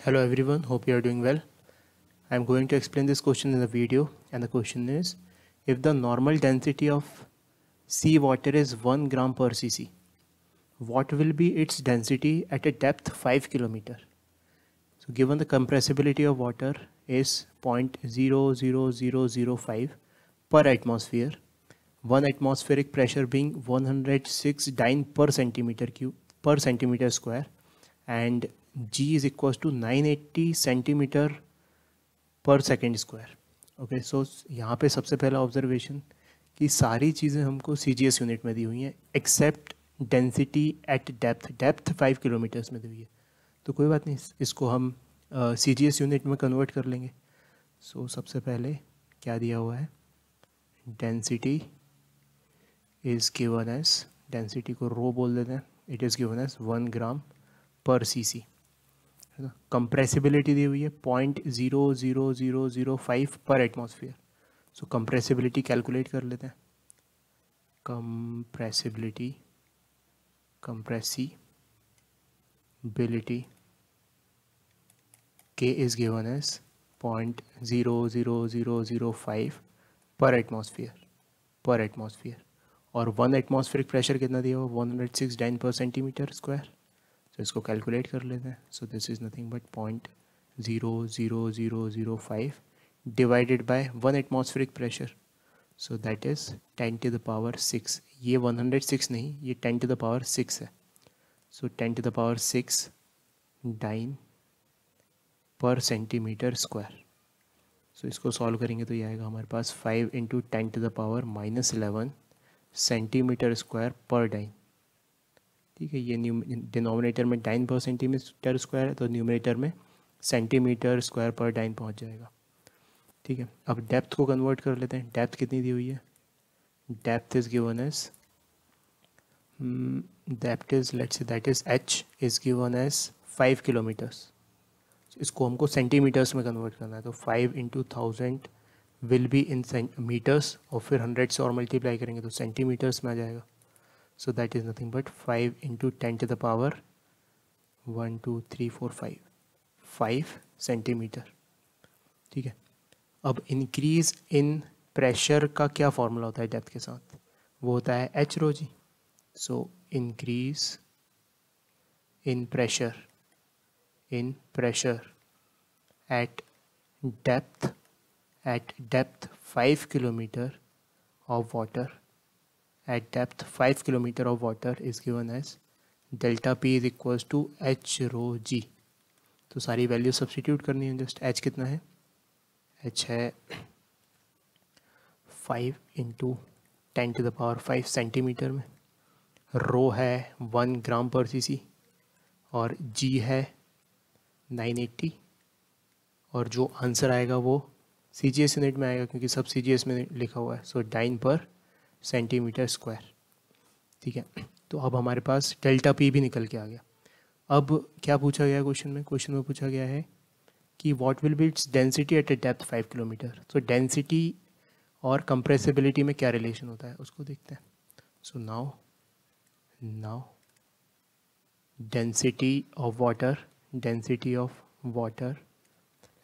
Hello everyone, hope you are doing well. I am going to explain this question in the video, and the question is, if the normal density of sea water is 1 gram per cc, what will be its density at a depth 5 kilometer? So given the compressibility of water is 0.00005 per atmosphere, 1 atmospheric pressure being 106 dyne per centimeter cube per centimeter square, and G is equals to 980 centimeter पर second square. Okay, सो यहाँ पे सबसे पहला observation कि सारी चीज़ें हमको CGS unit में दी हुई हैं except density at depth 5 kilometres में दी हुई है. तो कोई बात नहीं, इसको हम CGS यूनिट में कन्वर्ट कर लेंगे. सो सबसे पहले क्या दिया हुआ है, density is given as, density को रो बोल देते हैं, it is given as 1 gram per cc. है ना. कंप्रेसिबिलिटी दी हुई है 0.00005 पर एटमॉस्फेयर. सो कंप्रेसिबिलिटी कैलकुलेट कर लेते हैं. Compressibility K is given as 0.00005 per atmosphere. और 1 एटमॉस्फेरिक प्रेशर कितना दिया हुआ, 106 डाइन पर सेंटीमीटर स्क्वायर. तो इसको कैलकुलेट कर लेते हैं. So this is nothing but 0.00005 divided by 1 atmospheric pressure. So that is 10 to the power 6. ये 106 नहीं, ये 10 to the power 6 है. सो 10 to the power 6 डाइन पर सेंटीमीटर स्क्वायर. सो इसको सॉल्व करेंगे तो ये आएगा हमारे पास 5 × 10 to the power -11 centimetre square पर डाइन. ठीक है, ये डिनोमिनेटर में डाइन पर सेंटीमीटर स्क्वायर है, तो न्यूमरेटर में सेंटीमीटर स्क्वायर पर डाइन पहुंच जाएगा. ठीक है, अब डेप्थ को कन्वर्ट कर लेते हैं. डेप्थ कितनी दी हुई है, depth is given as let's say that is h is given as 5 kilometres. इसको हमको सेंटीमीटर्स में कन्वर्ट करना है, तो 5 × 1000 विल बी इन मीटर्स, और फिर 100 से और मल्टीप्लाई करेंगे तो सेंटीमीटर्स में आ जाएगा. So that is nothing but 5 × 10 to the power 1 2 3 4 5 centimetre. ठीक है, अब इंक्रीज इन प्रेशर का क्या फॉर्मूला होता है डेप्थ के साथ, वो होता है h rho g. So increase in pressure at depth 5 kilometre of water at depth 5 kilometer of water is given as delta P is equals to h rho g. तो सारी वैल्यू सब्सटीट्यूट करनी है. Just h कितना है, h है 5 × 10 to the power 5 centimetre में, रो है 1 gram per cc, और g है 980. और जो आंसर आएगा वो CGS यूनिट में आएगा क्योंकि सब CGS में लिखा हुआ है. सो डाइन पर सेंटीमीटर स्क्वायर. ठीक है, तो अब हमारे पास डेल्टा पी भी निकल के आ गया. अब क्या पूछा गया क्वेश्चन में पूछा गया है कि what will be its density at a depth 5 kilometre. तो डेंसिटी और कंप्रेसिबिलिटी में क्या रिलेशन होता है उसको देखते हैं. So now density of water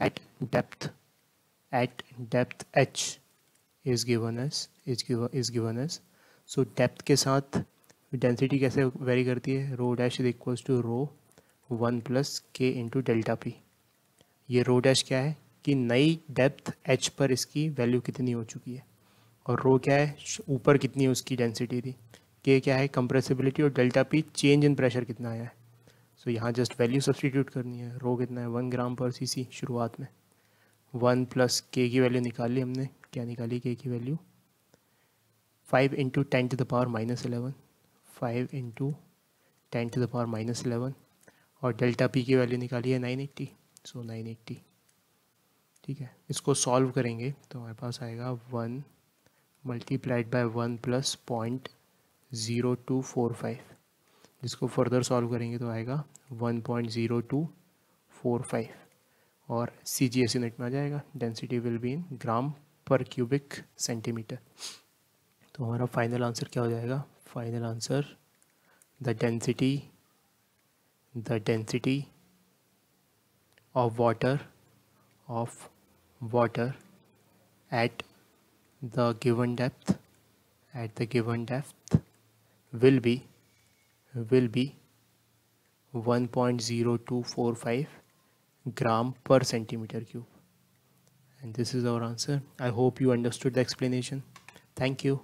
at depth h is given as सो डेप्थ के साथ डेंसिटी कैसे वेरी करती है, rho dash is equals to rho 1 + k × delta P. ये रो डैश क्या है कि नई डेप्थ h पर इसकी वैल्यू कितनी हो चुकी है, और रो क्या है ऊपर कितनी उसकी डेंसिटी थी, k क्या है कंप्रेसिबिलिटी, और delta P change in pressure कितना आया है. सो यहाँ जस्ट वैल्यू सब्सटीट्यूट करनी है. रो कितना है 1 ग्राम पर cc शुरुआत में, 1 + k की वैल्यू निकाल ली हमने. क्या निकाली k की value, 5 × 10 to the power -11, 5 × 10 to the power -11, और डेल्टा पी की वैल्यू निकाली है 980. सो 980. ठीक है, इसको सॉल्व करेंगे तो हमारे पास आएगा 1 × 1 + 0.0245. जिसको फर्दर सॉल्व करेंगे तो आएगा 1.0245, और CGS यूनिट में आ जाएगा. डेंसिटी विल बी इन ग्राम पर क्यूबिक सेंटीमीटर. तो हमारा फाइनल आंसर क्या हो जाएगा, final answer the density of water at the given depth will be 1.0245 gram per centimeter cube. And this is our answer. I hope you understood the explanation. Thank you.